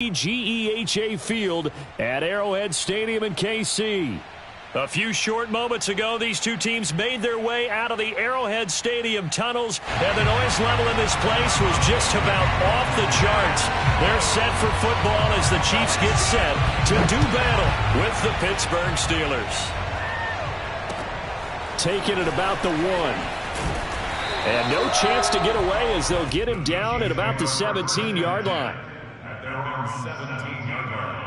GEHA Field at Arrowhead Stadium in KC. A few short moments ago, these two teams made their way out of the Arrowhead Stadium tunnels, and the noise level in this place was just about off the charts. They're set for football as the Chiefs get set to do battle with the Pittsburgh Steelers. Taking it about the 1. And no chance to get away as they'll get him down at about the 17-yard line. At their own 17-yard line.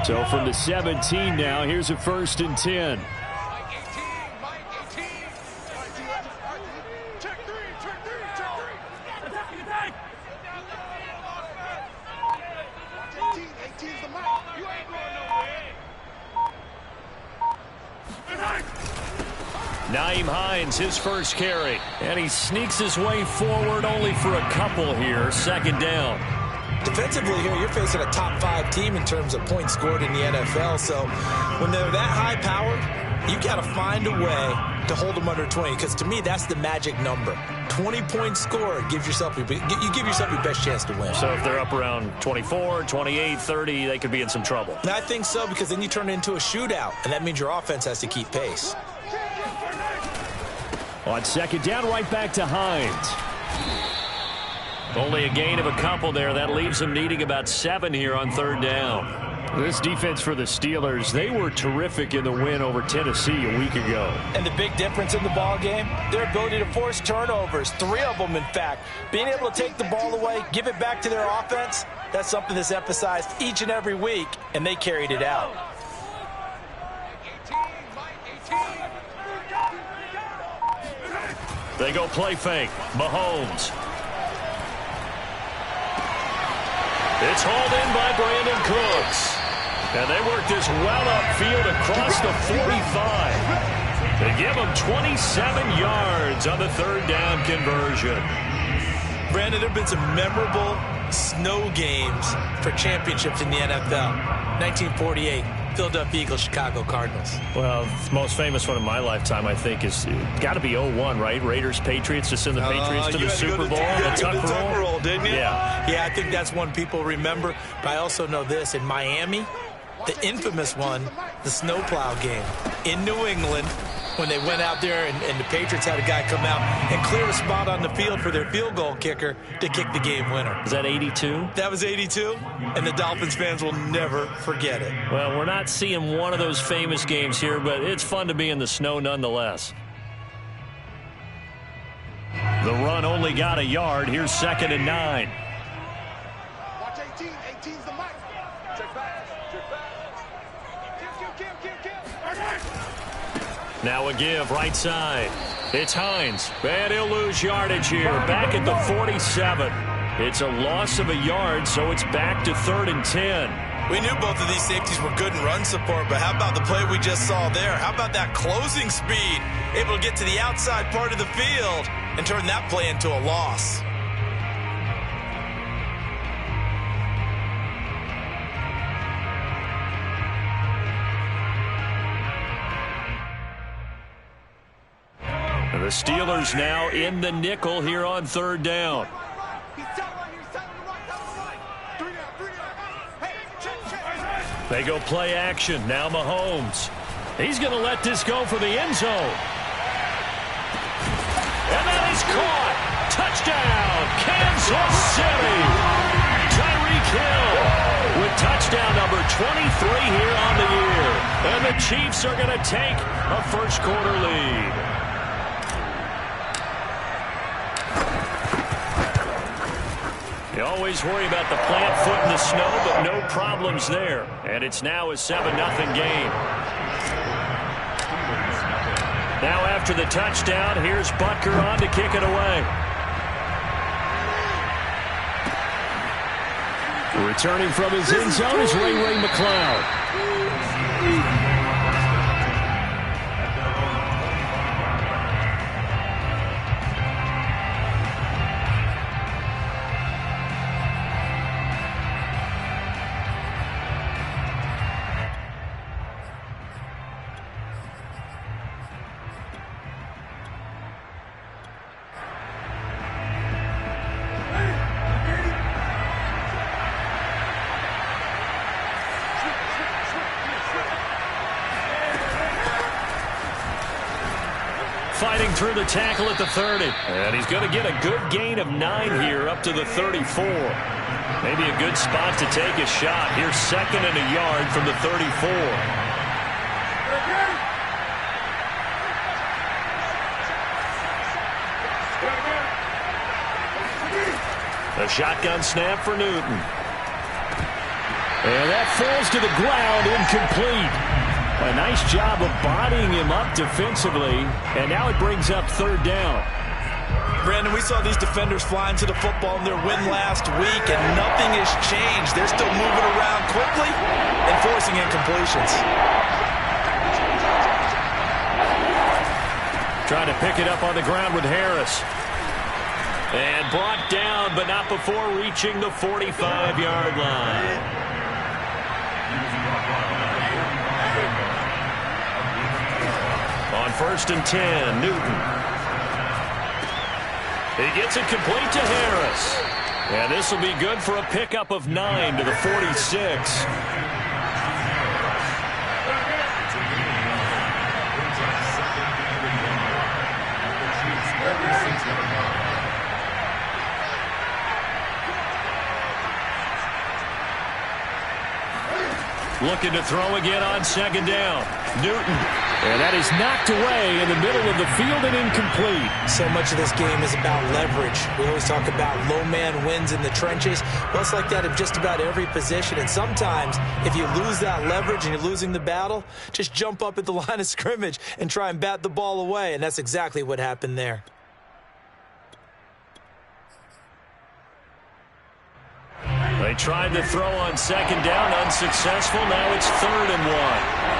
So from the 17 now, here's a 1st and 10. Nyheim Hines, his first carry. And he sneaks his way forward only for a couple here. 2nd down. Defensively here, you're facing a top 5 team in terms of points scored in the NFL. So when they're that high powered, you got to find a way to hold them under 20. Because to me, that's the magic number. 20 points scored, you give yourself your best chance to win. So if they're up around 24, 28, 30, they could be in some trouble. And I think so, because then you turn it into a shootout, and that means your offense has to keep pace. On 2nd down, right back to Hines. Only a gain of a couple there. That leaves them needing about 7 here on 3rd down. This defense for the Steelers, they were terrific in the win over Tennessee a week ago. And the big difference in the ball game, their ability to force turnovers, 3 of them in fact. Being able to take the ball away, give it back to their offense, that's something that's emphasized each and every week, and they carried it out. They go play fake. Mahomes. It's hauled in by Brandon Cooks. And they work this well upfield across the 45. They give him 27 yards on the 3rd down conversion. Brandon, there have been some memorable snow games for championships in the NFL. 1948. Philadelphia Eagles, Chicago Cardinals. Well, the most famous one in my lifetime, I think, is got to be 01, right? Raiders, Patriots, to send the Patriots to the Super Bowl. The tuck roll, didn't you? Yeah. Yeah, I think that's one people remember. But I also know this. In Miami, the infamous one, the snowplow game in New England, when they went out there and the Patriots had a guy come out and clear a spot on the field for their field goal kicker to kick the game winner. Was that 82? That was 82, and the Dolphins fans will never forget it. Well, we're not seeing one of those famous games here, but it's fun to be in the snow nonetheless. The run only got a yard. Here's 2nd and 9. Watch 18. 18's the mic. Check back. Check back. Kill. Now a give right side. It's Hines. And he'll lose yardage here. Back at the 47. It's a loss of a yard, so it's back to 3rd and 10. We knew both of these safeties were good in run support, but how about the play we just saw there? How about that closing speed? Able to get to the outside part of the field and turn that play into a loss. The Steelers now in the nickel here on 3rd down. They go play action. Now Mahomes. He's going to let this go for the end zone. And that is caught. Touchdown, Kansas City. Tyreek Hill with touchdown number 23 here on the year. And the Chiefs are going to take a 1st quarter lead. You always worry about the plant foot in the snow, but no problems there. And it's now a 7-0 game. Now after the touchdown, here's Butker on to kick it away. Returning from his end zone is Ray McCloud. fighting through the tackle at the 30. And he's going to get a good gain of 9 here up to the 34. Maybe a good spot to take a shot. Here's 2nd and a yard from the 34. A shotgun snap for Newton. And that falls to the ground, incomplete. A nice job of bodying him up defensively, and now it brings up 3rd down. Brandon, we saw these defenders flying to the football in their win last week, and nothing has changed. They're still moving around quickly and forcing incompletions. Trying to pick it up on the ground with Harris. And brought down, but not before reaching the 45-yard line. On 1st and 10, Newton. He gets it complete to Harris. And this will be good for a pickup of 9 to the 46. Looking to throw again on 2nd down. Newton. And that is knocked away in the middle of the field and incomplete. So much of this game is about leverage. We always talk about low man wins in the trenches. Well, it's like that in just about every position. And sometimes, if you lose that leverage and you're losing the battle, just jump up at the line of scrimmage and try and bat the ball away. And that's exactly what happened there. They tried to throw on 2nd down, unsuccessful. Now it's 3rd and 1.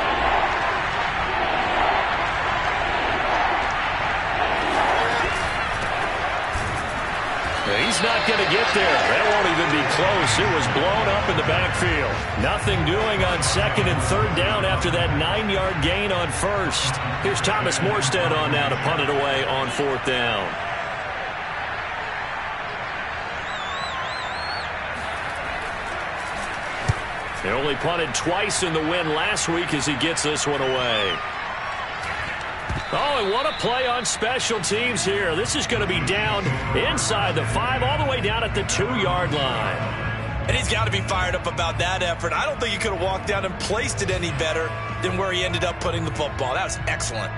He's not going to get there. That won't even be close. It was blown up in the backfield. Nothing doing on 2nd and 3rd down after that 9-yard gain on 1st. Here's Thomas Morstead on now to punt it away on 4th down. They only punted twice in the win last week as he gets this one away. Oh, and what a play on special teams here. This is going to be down inside the 5, all the way down at the 2-yard line. And he's got to be fired up about that effort. I don't think he could have walked down and placed it any better than where he ended up putting the football. That was excellent.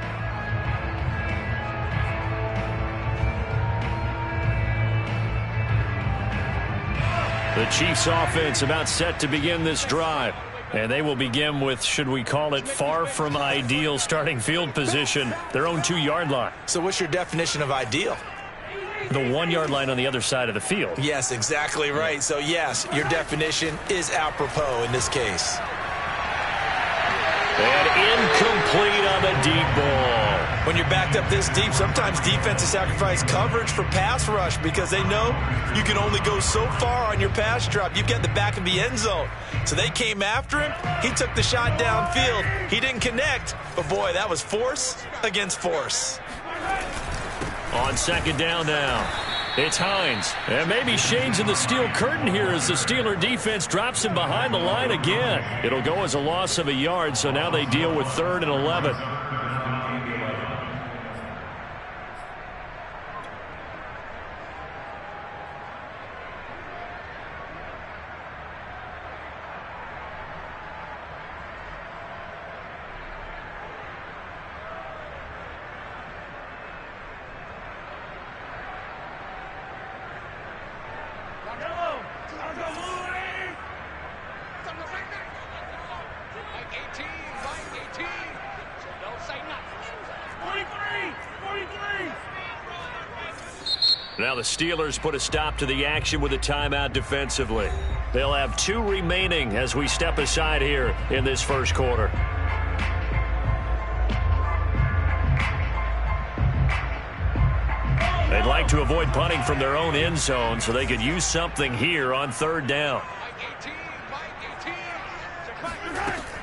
The Chiefs offense about set to begin this drive. And they will begin with, should we call it, far from ideal starting field position, their own 2-yard line. So what's your definition of ideal? The 1-yard line on the other side of the field. Yes, exactly right. So, yes, your definition is apropos in this case. And incomplete on the deep ball. When you're backed up this deep, sometimes defenses sacrifice coverage for pass rush because they know you can only go so far on your pass drop. You've got the back of the end zone. So they came after him. He took the shot downfield. He didn't connect. But, boy, that was force against force. On 2nd down now, it's Hines. And maybe shades in the steel curtain here as the Steeler defense drops him behind the line again. It'll go as a loss of a yard, so now they deal with 3rd and 11. Now the Steelers put a stop to the action with a timeout defensively. They'll have 2 remaining as we step aside here in this first quarter. They'd like to avoid punting from their own end zone so they could use something here on 3rd down.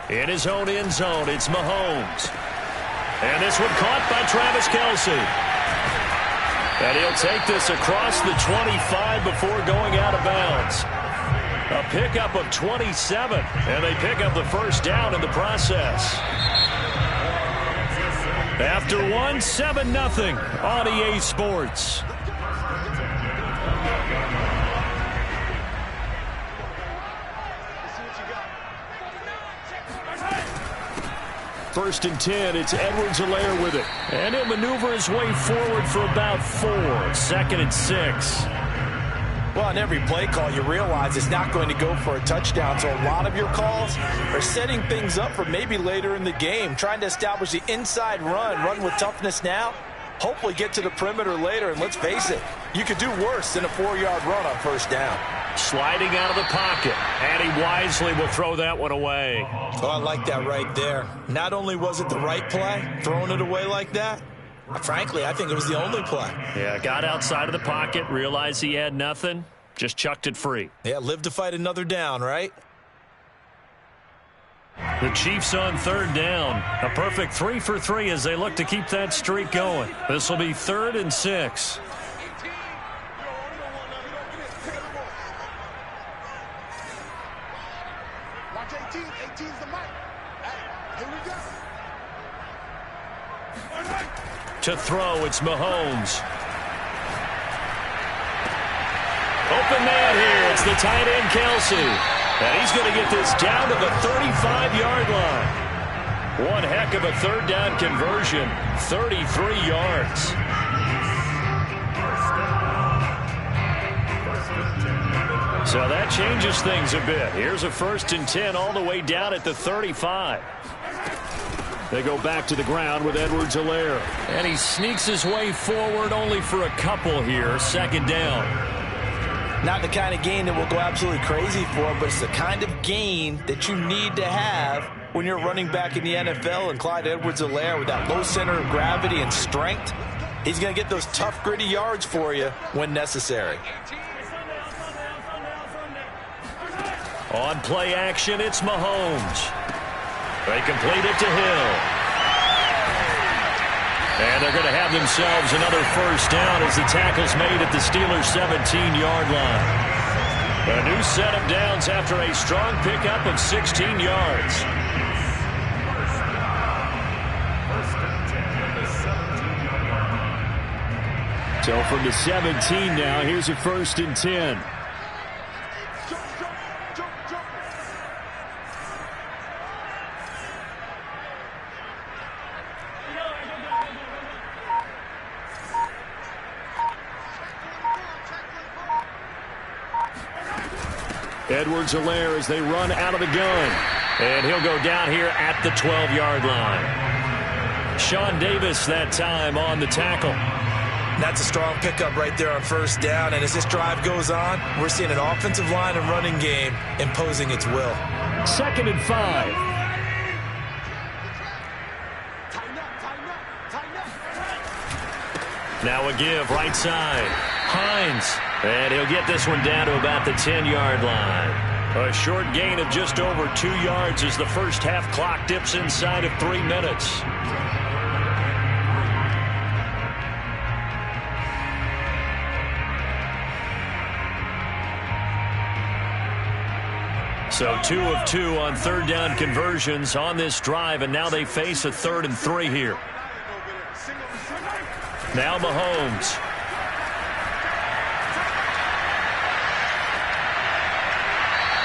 In his own end zone, it's Mahomes. And this one caught by Travis Kelce. And he'll take this across the 25 before going out of bounds. A pickup of 27, and they pick up the first down in the process. After one, 7-0 on EA Sports. First and 10, it's Edwards-Helaire with it. And he'll maneuver his way forward for about 4. 2nd and 6. Well, on every play call, you realize it's not going to go for a touchdown, so a lot of your calls are setting things up for maybe later in the game, trying to establish the inside run with toughness now, hopefully get to the perimeter later, and let's face it, you could do worse than a 4-yard run on first down. Sliding out of the pocket, and he wisely will throw that one away. Oh, I like that right there. Not only was it the right play, throwing it away like that, frankly, I think it was the only play. Yeah, got outside of the pocket, realized he had nothing, just chucked it free. Yeah, live to fight another down, right? The Chiefs on 3rd down. A perfect 3 for 3 as they look to keep that streak going. This will be 3rd and 6. Watch 18. 18's the mic. Hey, here we go. To throw, it's Mahomes. Open man here. It's the tight end, Kelsey. And he's going to get this down to the 35-yard line. One heck of a 3rd down conversion. 33 yards. So that changes things a bit. Here's a 1st and 10 all the way down at the 35. They go back to the ground with Edwards-Helaire. And he sneaks his way forward only for a couple here. 2nd down. Not the kind of gain that will go absolutely crazy for him, but it's the kind of gain that you need to have when you're running back in the NFL. And Clyde Edwards-Helaire, with that low center of gravity and strength, he's going to get those tough, gritty yards for you when necessary. On play action, it's Mahomes. They complete it to Hill. And they're going to have themselves another 1st down as the tackle's made at the Steelers' 17-yard line. A new set of downs after a strong pickup of 16 yards. So from the 17 now, here's a 1st and 10. Edwards-Helaire as they run out of the gun. And he'll go down here at the 12-yard line. Sean Davis that time on the tackle. That's a strong pickup right there on 1st down. And as this drive goes on, we're seeing an offensive line and running game imposing its will. 2nd and 5. Now a give right side. Hines. And he'll get this one down to about the 10-yard line. A short gain of just over 2 yards as the first half clock dips inside of 3 minutes. So 2 of 2 on 3rd down conversions on this drive, and now they face a 3rd and 3 here. Now Mahomes.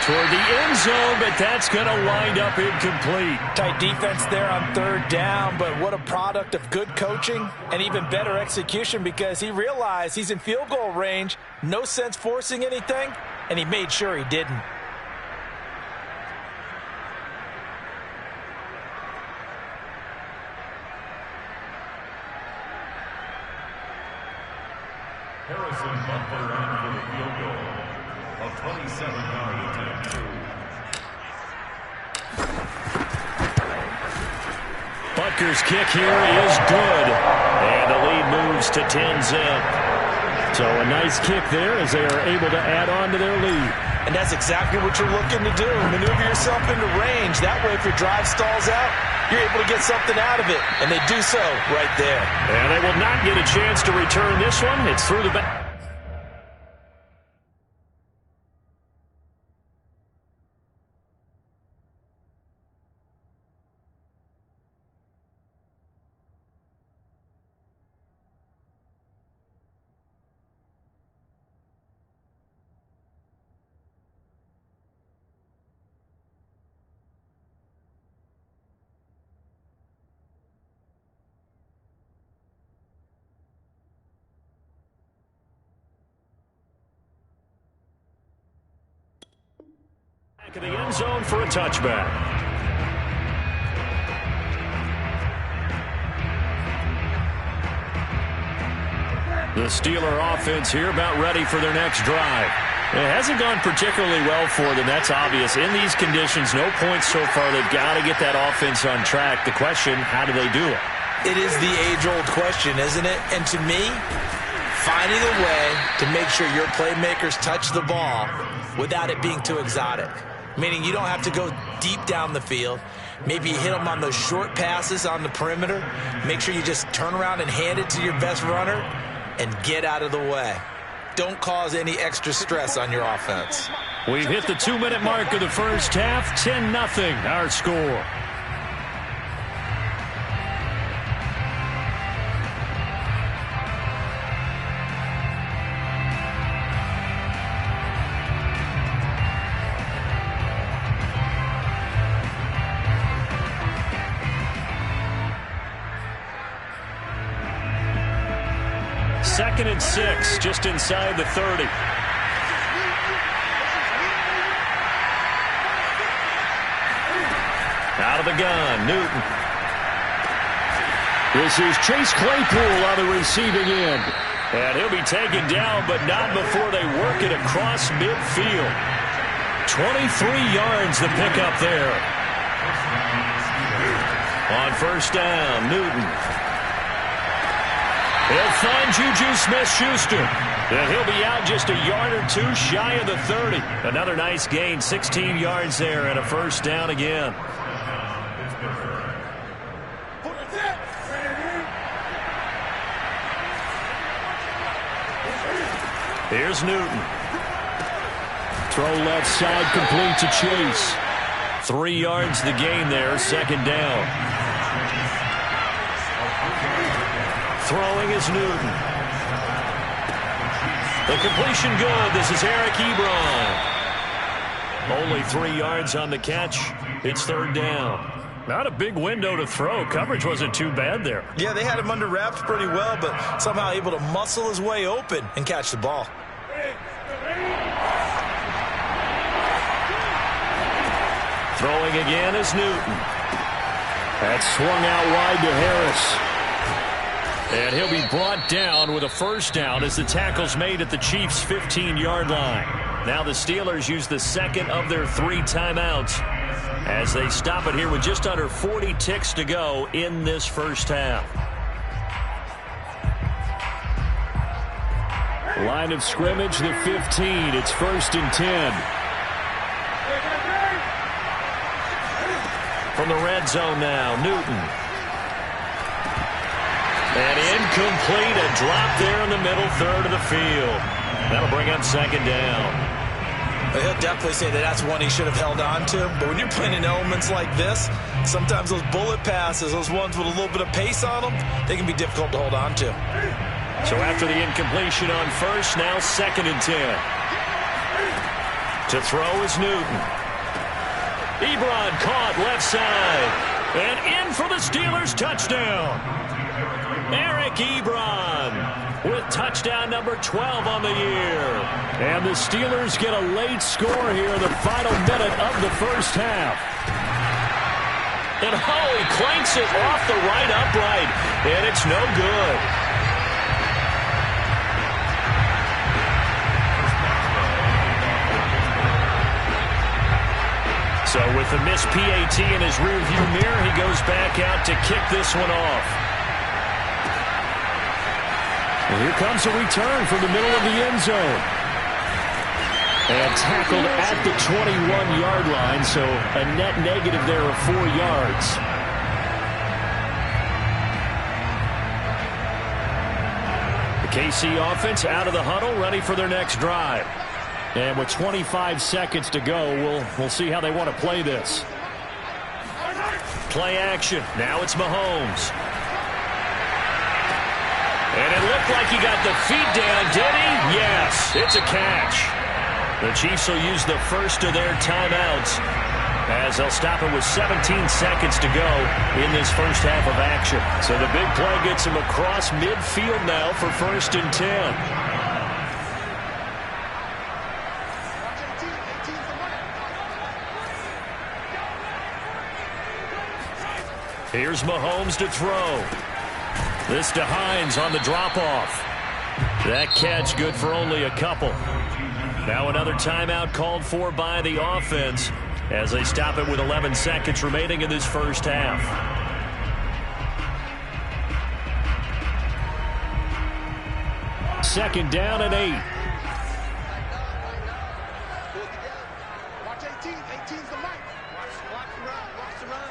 Toward the end zone, but that's going to wind up incomplete. Tight defense there on 3rd down, but what a product of good coaching and even better execution, because he realized he's in field goal range, no sense forcing anything, and he made sure he didn't. Harrison Butler in for the field goal. A 27-yard attempt. Butker's kick here is good. And the lead moves to 10-zip. So a nice kick there as they are able to add on to their lead. And that's exactly what you're looking to do. Maneuver yourself into range. That way, if your drive stalls out, you're able to get something out of it. And they do so right there. And they will not get a chance to return this one. It's through the back. Back in the end zone for a touchback. The Steeler offense here about ready for their next drive. It hasn't gone particularly well for them. That's obvious. In these conditions, no points so far. They've got to get that offense on track. The question, how do they do it? It is the age-old question, isn't it? And to me, finding a way to make sure your playmakers touch the ball without it being too exotic. Meaning you don't have to go deep down the field. Maybe you hit them on those short passes on the perimeter. Make sure you just turn around and hand it to your best runner and get out of the way. Don't cause any extra stress on your offense. We've hit the 2-minute mark of the first half. 10-0 our score. Second and 6, just inside the 30. Out of the gun, Newton. This is Chase Claypool on the receiving end. And he'll be taken down, but not before they work it across midfield. 23 yards the pickup there. On first down, Newton. He'll find Juju Smith-Schuster. And he'll be out just a yard or two shy of the 30. Another nice gain, 16 yards there, and a first down again. Here's Newton. Throw left side, complete to Chase. 3 yards the gain there, second down. Throwing is Newton. The completion good. This is Eric Ebron. Only 3 yards on the catch. It's third down. Not a big window to throw. Coverage wasn't too bad there. Yeah, they had him under wraps pretty well, but somehow able to muscle his way open and catch the ball. Throwing again is Newton. That swung out wide to Harris. And he'll be brought down with a first down as the tackle's made at the Chiefs' 15-yard line. Now the Steelers use the second of their 3 timeouts as they stop it here with just under 40 ticks to go in this first half. Line of scrimmage, the 15. It's first and 10. From the red zone now, Newton. And incomplete, a drop there in the middle third of the field. That'll bring up second down. He'll definitely say that that's one he should have held on to. But when you're playing in elements like this, sometimes those bullet passes, those ones with a little bit of pace on them, they can be difficult to hold on to. So after the incompletion on first, now second and 10. To throw is Newton. Ebron caught left side. And in for the Steelers touchdown. Eric Ebron with touchdown number 12 on the year. And the Steelers get a late score here in the final minute of the first half. And he clanks it off the right upright. And it's no good. So with the missed PAT in his rearview mirror, he goes back out to kick this one off. And here comes a return from the middle of the end zone. And tackled at the 21-yard line, so a net negative there of 4 yards. The KC offense out of the huddle, ready for their next drive. And with 25 seconds to go, we'll see how they want to play this. Play action. Now it's Mahomes. And it looked like he got the feet down, did he? Yes, it's a catch. The Chiefs will use the first of their timeouts as they'll stop it with 17 seconds to go in this first half of action. So the big play gets him across midfield now for first and 10. Here's Mahomes to throw. This to Hines on the drop-off. That catch good for only a couple. Now another timeout called for by the offense as they stop it with 11 seconds remaining in this first half. Second down and 8. Watch 18. 18's the mic. Watch the run. Watch the run.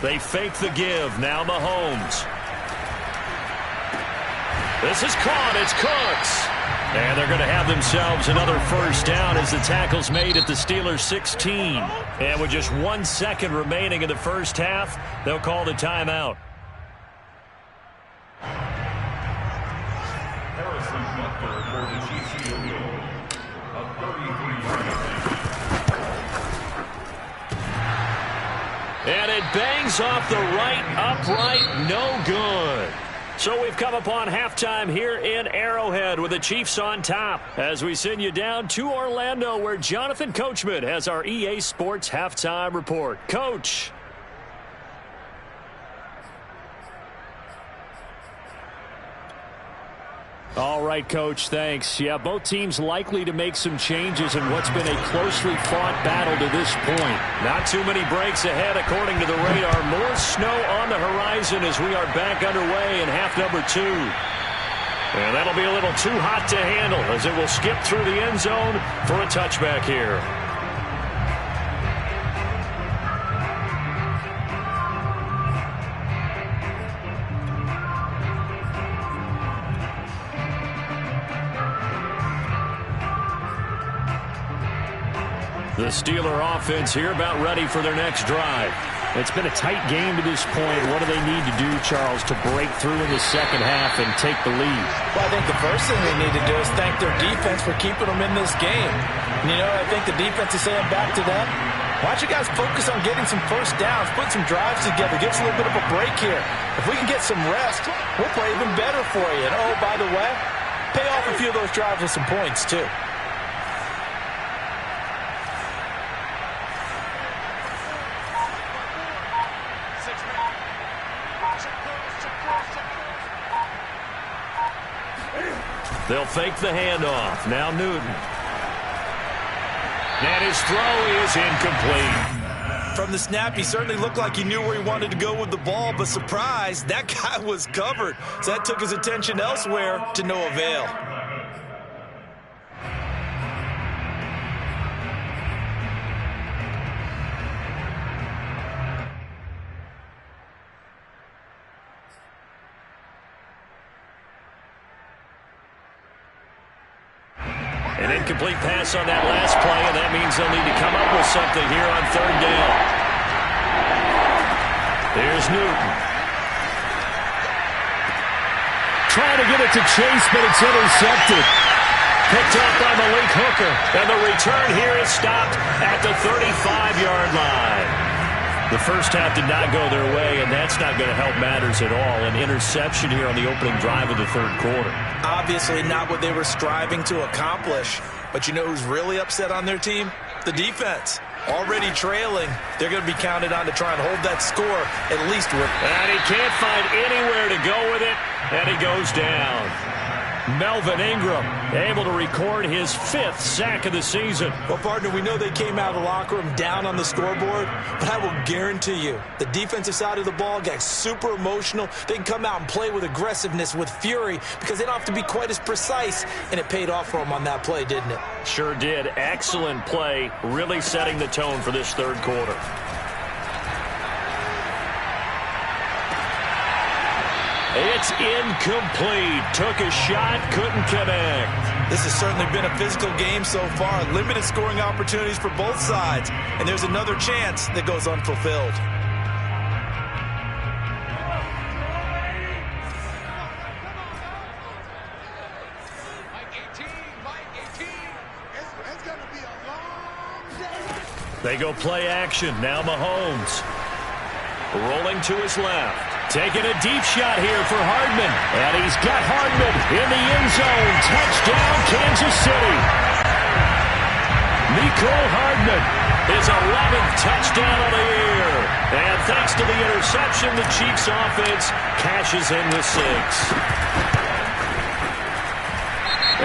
They fake the give. Now Mahomes. This is caught. It's Cooks. And they're going to have themselves another first down as the tackle's made at the Steelers' 16. And with just 1 second remaining in the first half, they'll call the timeout. Harrison Butker for the Chiefs field goal. A 33-yard. And it bangs off the right upright. No good. So we've come upon halftime here in Arrowhead with the Chiefs on top as we send you down to Orlando where Jonathan Coachman has our EA Sports halftime report. Coach. All right, Coach, thanks. Yeah, both teams likely to make some changes in what's been a closely fought battle to this point. Not too many breaks ahead according to the radar. More snow on the horizon as we are back underway in half number 2. And that'll be a little too hot to handle as it will skip through the end zone for a touchback here. The Steeler offense here about ready for their next drive. It's been a tight game to this point. What do they need to do, Charles, to break through in the second half and take the lead? Well, I think the first thing they need to do is thank their defense for keeping them in this game. And, I think the defense is saying back to them, why don't you guys focus on getting some first downs, put some drives together, give us a little bit of a break here. If we can get some rest, we'll play even better for you. And, oh, by the way, pay off a few of those drives with some points, too. They'll fake the handoff. Now Newton. And his throw is incomplete. From the snap, he certainly looked like he knew where he wanted to go with the ball, but surprise, that guy was covered. So that took his attention elsewhere to no avail. An incomplete pass on that last play, and that means they'll need to come up with something here on third down. There's Newton. Trying to get it to Chase, but it's intercepted. Picked up by Malik Hooker, and the return here is stopped at the 35-yard line. The first half did not go their way, and that's not going to help matters at all. An interception here on the opening drive of the third quarter. Obviously not what they were striving to accomplish. But you know who's really upset on their team? The defense. Already trailing. They're going to be counted on to try and hold that score at least with. And he can't find anywhere to go with it, and he goes down. Melvin Ingram able to record his 5th sack of the season. Well, partner, we know they came out of the locker room down on the scoreboard, but I will guarantee you the defensive side of the ball got super emotional. They can come out and play with aggressiveness, with fury, because they don't have to be quite as precise, and it paid off for them on that play, didn't it? Sure did. Excellent play, really setting the tone for this third quarter. It's incomplete. Took a shot, couldn't connect. This has certainly been a physical game so far. Limited scoring opportunities for both sides. And there's another chance that goes unfulfilled. It's going to be a long day. They go play action. Now Mahomes. Rolling to his left. Taking a deep shot here for Hardman. And he's got Hardman in the end zone. Touchdown, Kansas City. Mecole Hardman, his 11th touchdown of the year. And thanks to the interception, the Chiefs offense cashes in with 6.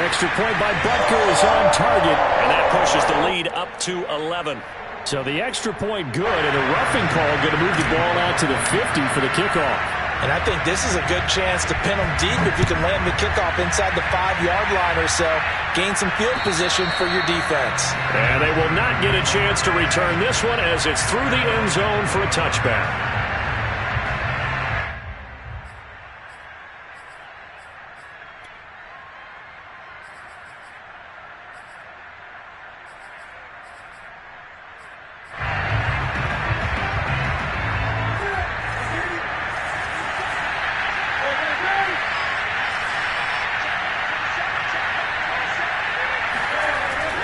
Extra point by Butker is on target, and that pushes the lead up to 11. So the extra point good, and the roughing call going to move the ball out to the 50 for the kickoff. And I think this is a good chance to pin them deep if you can land the kickoff inside the 5-yard line or so. Gain some field position for your defense. And they will not get a chance to return this one as it's through the end zone for a touchback.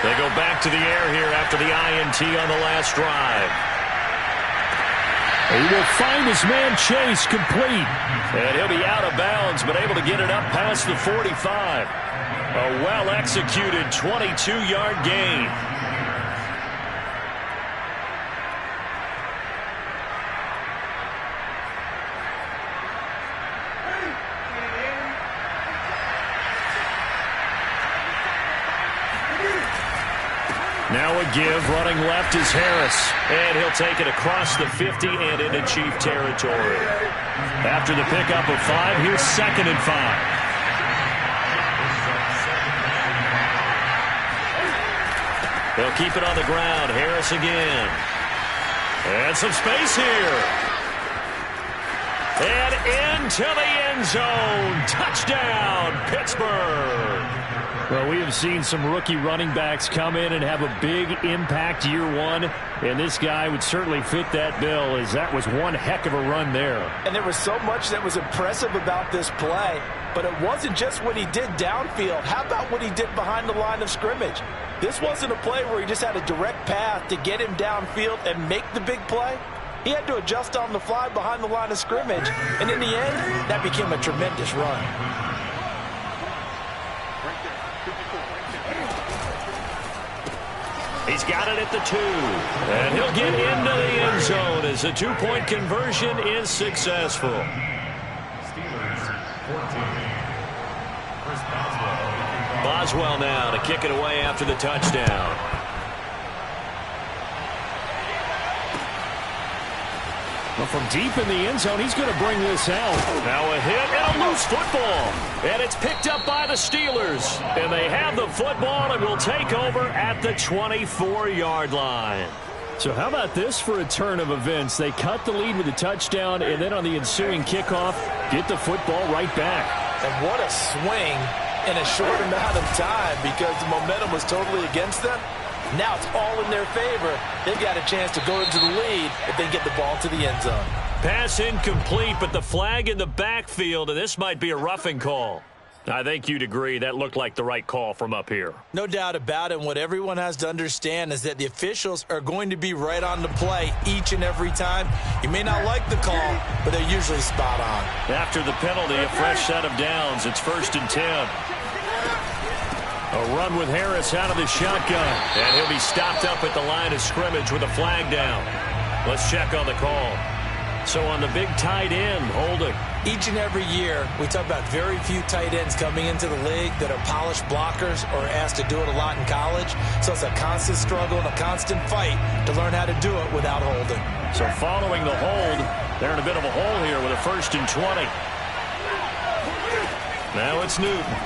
They go back to the air here after the INT on the last drive. He will find his man Chase complete. And he'll be out of bounds, but able to get it up past the 45. A well-executed 22-yard gain. Now a give, running left is Harris. And he'll take it across the 50 and into Chief territory. After the pickup of 5, here's 2nd and 5. They'll keep it on the ground. Harris again. And some space here. And into the end zone. Touchdown, Pittsburgh. Well, we have seen some rookie running backs come in and have a big impact year one, and this guy would certainly fit that bill, as that was one heck of a run there. And there was so much that was impressive about this play, but it wasn't just what he did downfield. How about what he did behind the line of scrimmage? This wasn't a play where he just had a direct path to get him downfield and make the big play. He had to adjust on the fly behind the line of scrimmage, and in the end, that became a tremendous run. He's got it at the 2. And he'll get into the end zone as the 2-point conversion is successful. Steelers 14. Chris Boswell. Boswell now to kick it away after the touchdown. Well, from deep in the end zone, he's going to bring this out. Now a hit and a loose football. And it's picked up by the Steelers. And they have the football and will take over at the 24-yard line. So how about this for a turn of events? They cut the lead with a touchdown, and then on the ensuing kickoff, get the football right back. And what a swing in a short amount of time, because the momentum was totally against them. Now it's all in their favor. They've got a chance to go into the lead if they get the ball to the end zone. Pass incomplete, but the flag in the backfield, and this might be a roughing call. I think you'd agree that looked like the right call from up here. No doubt about it. What everyone has to understand is that the officials are going to be right on the play each and every time. You may not like the call, but they're usually spot on. After the penalty, a fresh set of downs. It's 1st and 10. A run with Harris out of the shotgun. And he'll be stopped up at the line of scrimmage with a flag down. Let's check on the call. So on the big tight end, holding. Each and every year, we talk about very few tight ends coming into the league that are polished blockers or asked to do it a lot in college. So it's a constant struggle and a constant fight to learn how to do it without holding. So following the hold, they're in a bit of a hole here with a 1st and 20. Now it's Newton.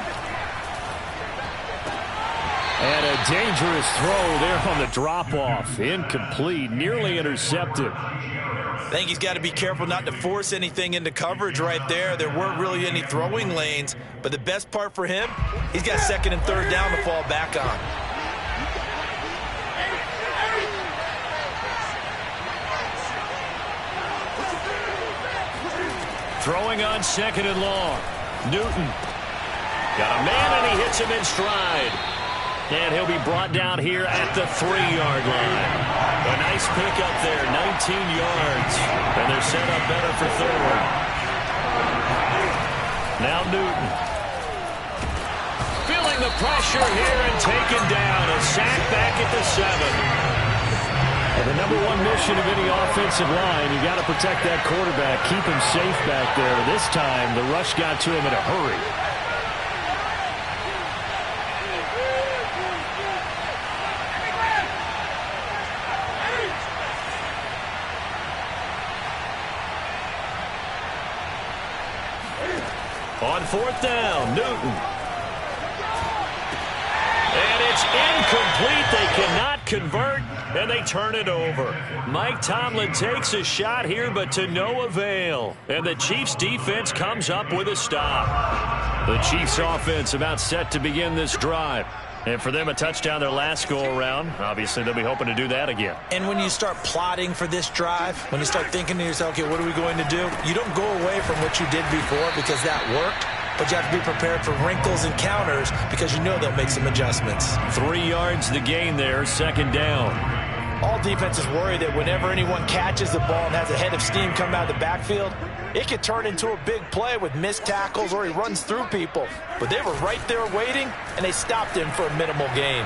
And a dangerous throw there on the drop-off. Incomplete, nearly intercepted. I think he's got to be careful not to force anything into coverage right there. There weren't really any throwing lanes, but the best part for him, he's got 2nd and 3rd down to fall back on. Throwing on 2nd and long. Newton. Got a man, and he hits him in stride. And he'll be brought down here at the 3-yard line. A nice pickup there, 19 yards. And they're set up better for 3rd. Now Newton. feeling the pressure here and taken down. A sack back at the 7. Well, the number one mission of any offensive line, you got to protect that quarterback, keep him safe back there. This time, the rush got to him in a hurry. On 4th down, Newton. And it's incomplete. They cannot convert, and they turn it over. Mike Tomlin takes a shot here, but to no avail. And the Chiefs' defense comes up with a stop. The Chiefs' offense about set to begin this drive. And for them, a touchdown their last go-around. Obviously, they'll be hoping to do that again. And when you start plotting for this drive, when you start thinking to yourself, okay, what are we going to do? You don't go away from what you did before because that worked. But you have to be prepared for wrinkles and counters because you know they'll make some adjustments. 3 yards the gain there, 2nd down. All defenses worry that whenever anyone catches the ball and has a head of steam come out of the backfield, it could turn into a big play with missed tackles or he runs through people. But they were right there waiting, and they stopped him for a minimal gain.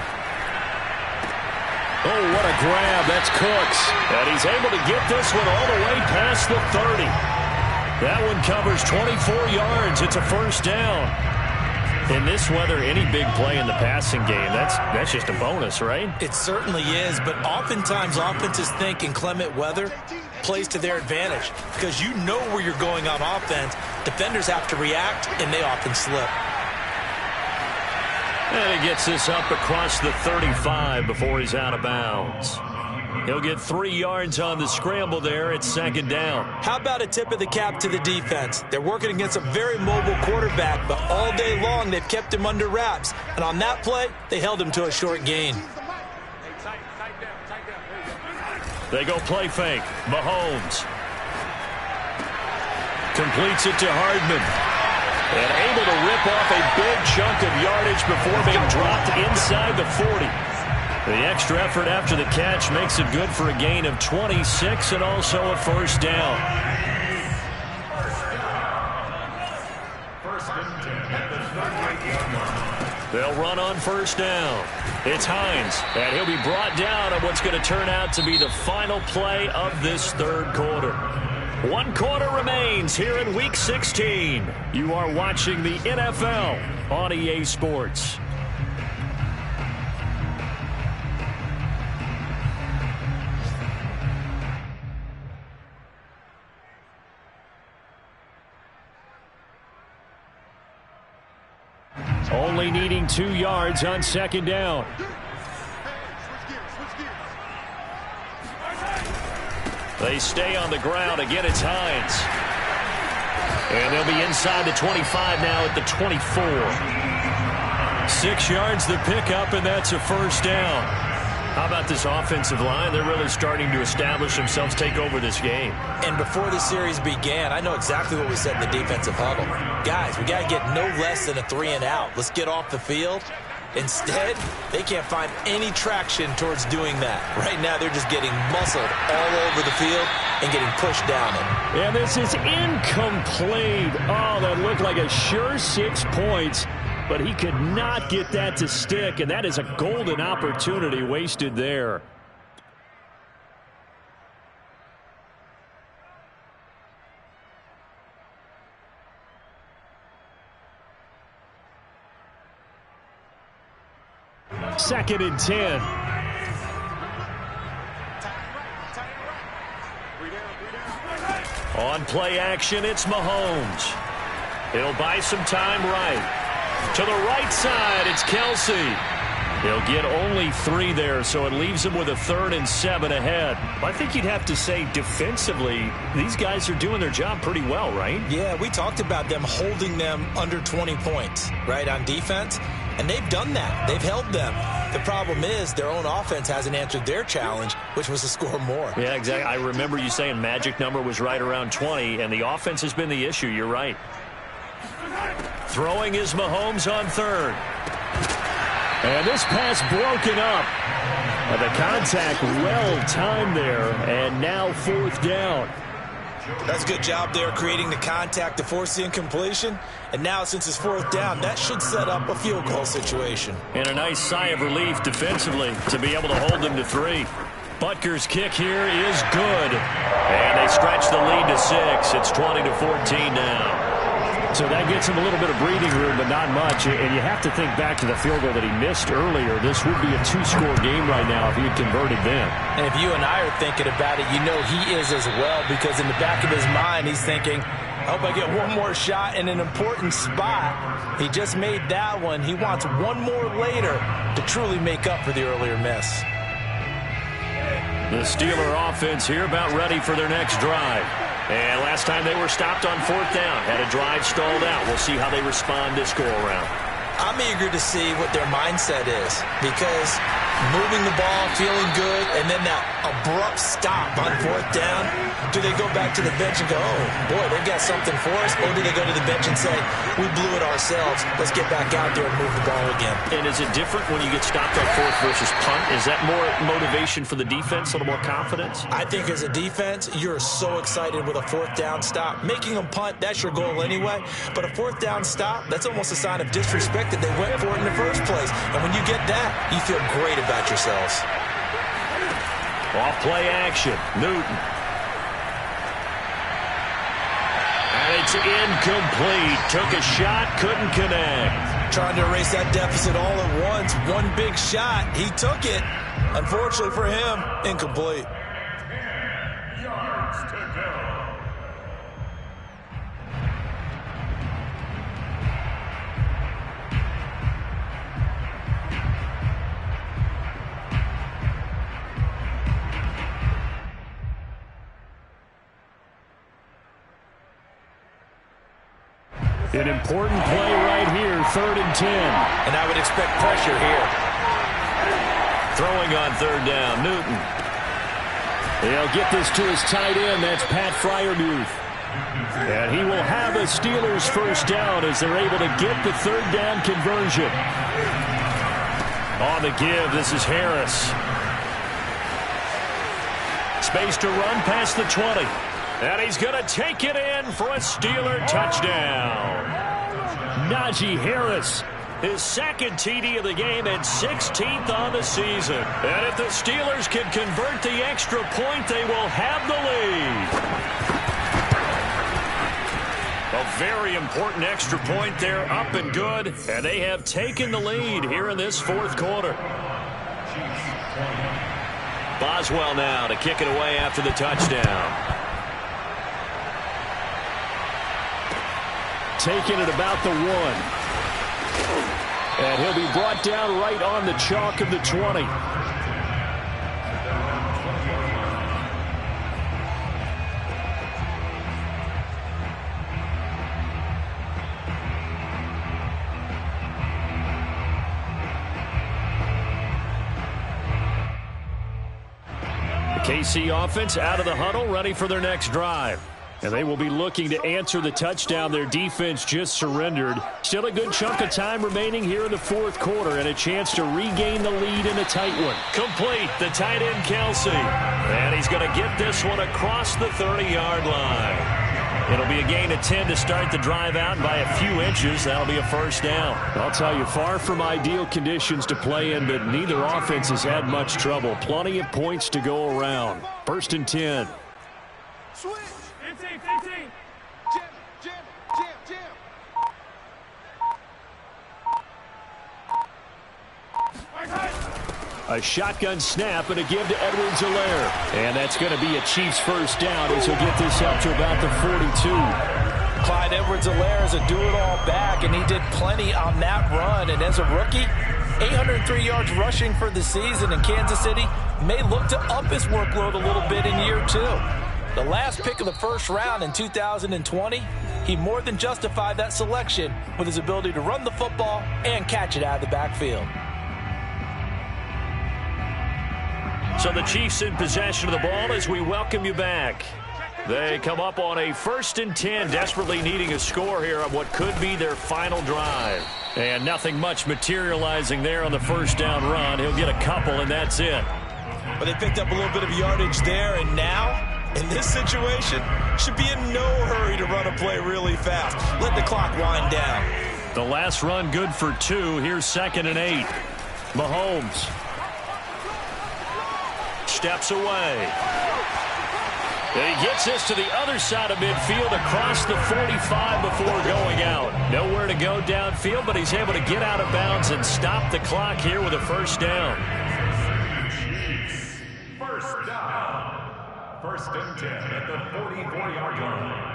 Oh, what a grab. That's Cooks. And he's able to get this one all the way past the 30. That one covers 24 yards. It's a 1st down. In this weather, any big play in the passing game, that's just a bonus, right? It certainly is, but oftentimes offenses think inclement weather plays to their advantage because you know where you're going on offense. Defenders have to react, and they often slip. And he gets this up across the 35 before he's out of bounds. He'll get 3 yards on the scramble there. It's 2nd down. How about a tip of the cap to the defense? They're working against a very mobile quarterback, but all day long they've kept him under wraps. And on that play, they held him to a short gain. They go play fake. Mahomes completes it to Hardman. And able to rip off a big chunk of yardage before being dropped inside the 40. The extra effort after the catch makes it good for a gain of 26 and also a 1st down. They'll run on 1st down. It's Hines, and he'll be brought down on what's going to turn out to be the final play of this 3rd quarter. 1 quarter remains here in Week 16. You are watching the NFL on EA Sports. Only needing 2 yards on 2nd down. They stay on the ground. Again, it's Hines. And they'll be inside the 25 now at the 24. 6 yards the pickup, and that's a 1st down. How about this offensive line? They're really starting to establish themselves, take over this game. And before the series began, I know exactly what we said in the defensive huddle. Guys, we got to get no less than a 3-and-out. Let's get off the field. Instead, they can't find any traction towards doing that. Right now, they're just getting muscled all over the field and getting pushed down it. And this is incomplete. Oh, that looked like a sure 6 points. But he could not get that to stick, and that is a golden opportunity wasted there. Second and 10. On play action, it's Mahomes. He'll buy some time right. To the right side, it's Kelsey. He'll get only 3 there, so it leaves him with a 3rd and 7 ahead. I think you'd have to say defensively, these guys are doing their job pretty well, right? Yeah, we talked about them holding them under 20 points, right, on defense. And they've done that. They've held them. The problem is their own offense hasn't answered their challenge, which was to score more. Yeah, exactly. I remember you saying magic number was right around 20, and the offense has been the issue. You're right. Throwing is Mahomes on 3rd. And this pass broken up. The contact well timed there, and now 4th down. That's a good job there creating the contact to force the incompletion. And now since it's fourth down, that should set up a field goal situation. And a nice sigh of relief defensively to be able to hold them to 3. Butker's kick here is good. And they stretch the lead to 6. It's 20-14 now. So that gets him a little bit of breathing room, but not much. And you have to think back to the field goal that he missed earlier. This would be a 2-score game right now if he had converted then. And if you and I are thinking about it, you know he is as well, because in the back of his mind, he's thinking, I hope I get one more shot in an important spot. He just made that one. He wants one more later to truly make up for the earlier miss. The Steeler offense here about ready for their next drive. And last time they were stopped on fourth down, had a drive stalled out. We'll see how they respond this go-around. I'm eager to see what their mindset is, because moving the ball, feeling good, and then that abrupt stop on fourth down, do they go back to the bench and go, oh, boy, they've got something for us, or do they go to the bench and say, we blew it ourselves, let's get back out there and move the ball again? And is it different when you get stopped on fourth versus punt? Is that more motivation for the defense, a little more confidence? I think as a defense, you're so excited with a fourth down stop. Making them punt, that's your goal anyway, but a fourth down stop, that's almost a sign of disrespect that they went for it in the first place. And when you get that, you feel great about yourselves. Off play action. Newton. And it's incomplete. Took a shot, couldn't connect. Trying to erase that deficit all at once. One big shot. He took it. Unfortunately for him, incomplete. 10 yards to go. An important play right here, 3rd and 10. And I would expect pressure here. Throwing on 3rd down, Newton. They'll get this to his tight end. That's Pat Fryermuth. And he will have a Steelers first down as they're able to get the 3rd down conversion. On the give, this is Harris. Space to run past the 20. And he's going to take it in for a Steeler touchdown. Najee Harris. His second TD of the game and 16th on the season. And if the Steelers can convert the extra point, they will have the lead. A very important extra point there, up and good. And they have taken the lead here in this 4th quarter. Boswell now to kick it away after the touchdown. Taking it about the 1. And he'll be brought down right on the chalk of the 20. The KC offense out of the huddle, ready for their next drive. And they will be looking to answer the touchdown their defense just surrendered. Still a good chunk of time remaining here in the 4th quarter and a chance to regain the lead in a tight one. Complete, the tight end Kelsey. And he's going to get this one across the 30-yard line. It'll be a gain of 10 to start the drive out, and by a few inches, that'll be a first down. I'll tell you, far from ideal conditions to play in, but neither offense has had much trouble. Plenty of points to go around. 1st and 10. Switch. 15. Jam. A shotgun snap and a give to Edwards-Helaire. And that's going to be a Chiefs first down as he'll get this up to about the 42. Clyde Edwards-Helaire is a do-it-all back, and he did plenty on that run. And as a rookie, 803 yards rushing for the season, in Kansas City may look to up his workload a little bit in year 2. The last pick of the first round in 2020, he more than justified that selection with his ability to run the football and catch it out of the backfield. So the Chiefs in possession of the ball as we welcome you back. They come up on a 1st and 10, desperately needing a score here on what could be their final drive. And nothing much materializing there on the first down run. He'll get a couple, and that's it. But they picked up a little bit of yardage there, and now In this situation, should be in no hurry to run a play really fast. Let the clock wind down. The last run good for 2. Here's 2nd and 8. Mahomes steps away. And he gets this to the other side of midfield across the 45 before going out. Nowhere to go downfield, but he's able to get out of bounds and stop the clock here with a first down. First down. 1st and 10 at the 44-yard line.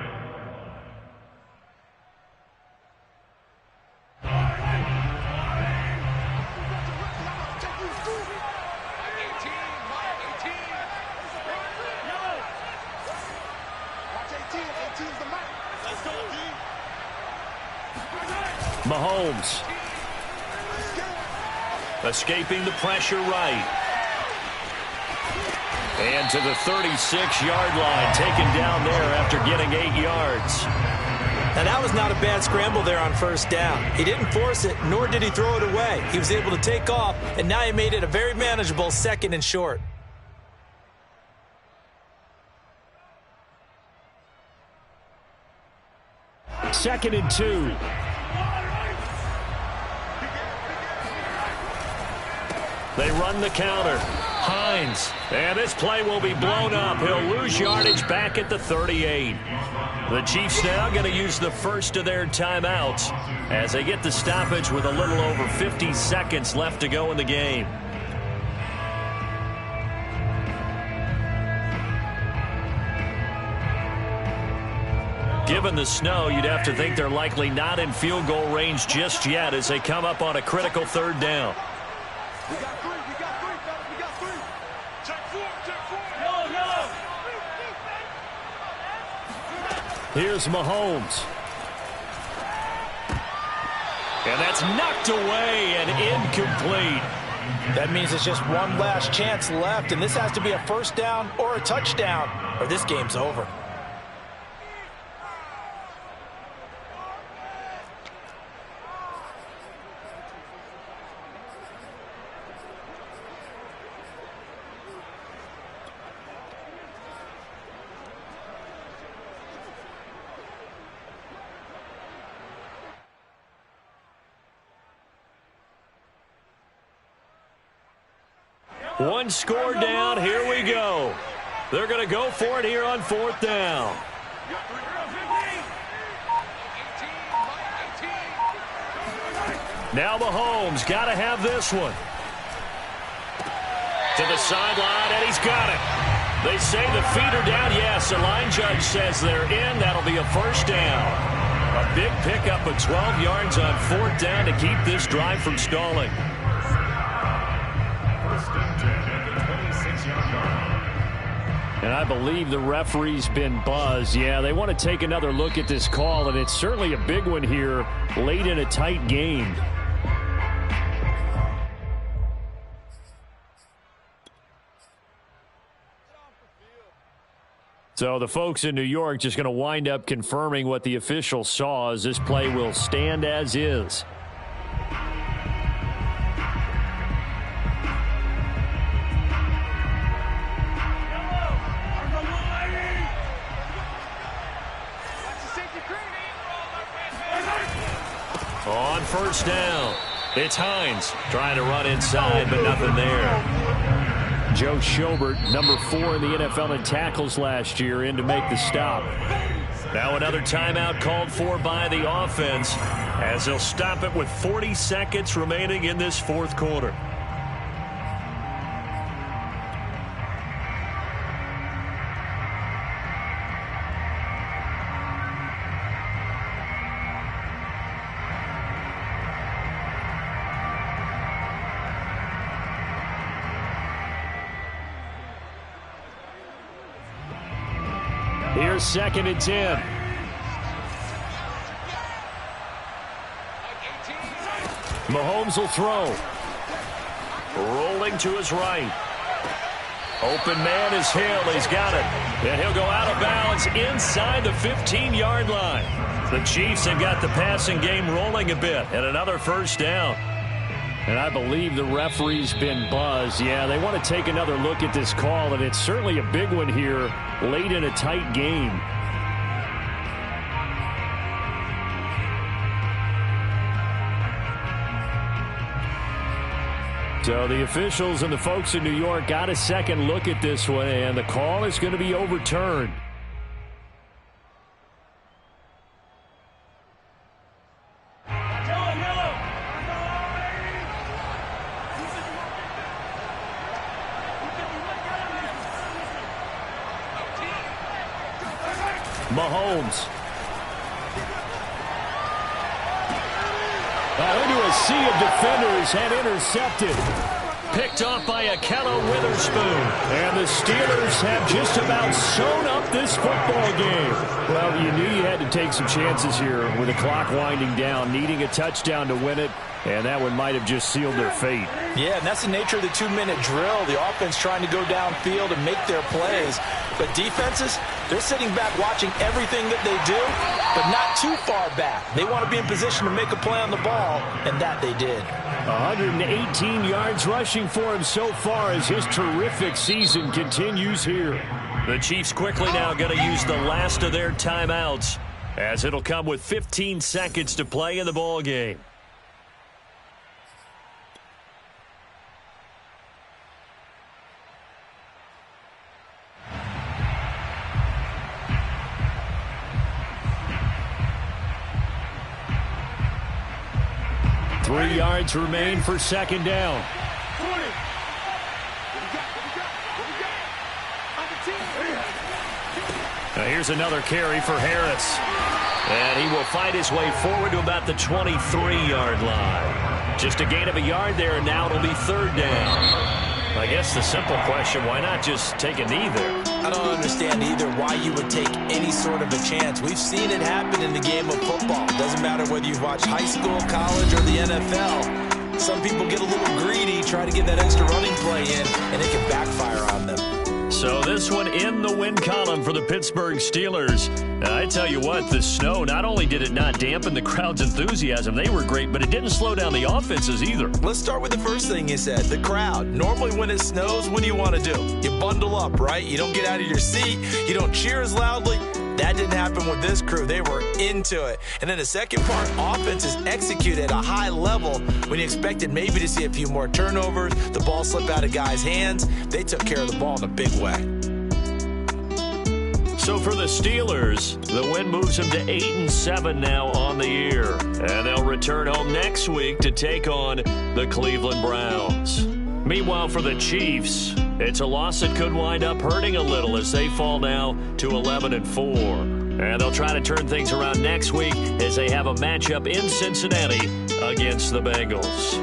Mahomes escaping the pressure right. And to the 36-yard line, taken down there after getting 8 yards. Now, that was not a bad scramble there on first down. He didn't force it, nor did he throw it away. He was able to take off, and now he made it a very manageable 2nd and short. Second and 2. They run the counter. Hines. And this play will be blown up. He'll lose yardage back at the 38. The Chiefs now going to use the first of their timeouts as they get the stoppage with a little over 50 seconds left to go in the game. Given the snow, you'd have to think they're likely not in field goal range just yet as they come up on a critical 3rd down. We got 3, fellas, we got 3. Check 4. Here's Mahomes. And that's knocked away and incomplete. That means it's just one last chance left, and this has to be a first down or a touchdown, or this game's over. One score down. Here we go. They're going to go for it here on 4th down. Now Mahomes got to have this one. To the sideline, and he's got it. They say the feet are down. Yes, the line judge says they're in. That'll be a first down. A big pickup of 12 yards on 4th down to keep this drive from stalling. And I believe the referee's been buzzed. Yeah, they want to take another look at this call, and it's certainly a big one here late in a tight game. So the folks in New York just going to wind up confirming what the official saw as this play will stand as is. On first down, it's Hines trying to run inside, but nothing there. Joe Schobert, number 4 in the NFL in tackles last year, in to make the stop. Now another timeout called for by the offense as they'll stop it with 40 seconds remaining in this 4th quarter. Here's 2nd and 10. Mahomes will throw. Rolling to his right. Open man is Hill. He's got it. And he'll go out of bounds inside the 15-yard line. The Chiefs have got the passing game rolling a bit. And another first down. And I believe the referee's been buzzed. Yeah, they want to take another look at this call, and it's certainly a big one here late in a tight game. So the officials and the folks in New York got a second look at this one, and the call is going to be overturned. Mahomes. Into a sea of defenders and intercepted. Picked off by Akello Witherspoon. And the Steelers have just about sewn up this football game. Well, you knew you had to take some chances here with the clock winding down, needing a touchdown to win it, and that one might have just sealed their fate. Yeah, and that's the nature of the 2-minute drill. The offense trying to go downfield and make their plays. But defenses, they're sitting back watching everything that they do, but not too far back. They want to be in position to make a play on the ball, and that they did. 118 yards rushing for him so far as his terrific season continues here. The Chiefs quickly now going to use the last of their timeouts, as it'll come with 15 seconds to play in the ball game. Three yards remain for second down. Now here's another carry for Harris. And he will fight his way forward to about the 23-yard line. Just a gain of a yard there, and now it'll be third down. I guess the simple question, why not just take a knee there? I don't understand either why you would take any sort of a chance. We've seen it happen in the game of football. Doesn't matter whether you've watched high school, college, or the NFL. Some people get a little greedy, try to get that extra running play in, and it can backfire on them. So this one in the win column for the Pittsburgh Steelers. I tell you what, the snow, not only did it not dampen the crowd's enthusiasm, they were great, but it didn't slow down the offenses either. Let's start with the first thing you said, the crowd. Normally when it snows, what do you want to do? You bundle up, right? You don't get out of your seat. You don't cheer as loudly. That didn't happen with this crew. They were into it. And then the second part, offenses execute at a high level when you expected maybe to see a few more turnovers, the ball slip out of guys' hands. They took care of the ball in a big way. So for the Steelers, the win moves them to 8-7 now on the year. And they'll return home next week to take on the Cleveland Browns. Meanwhile, for the Chiefs, it's a loss that could wind up hurting a little as they fall now to 11-4. And they'll try to turn things around next week as they have a matchup in Cincinnati against the Bengals.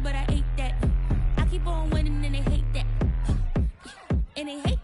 But I ate that. I keep on winning and they hate that. And they hate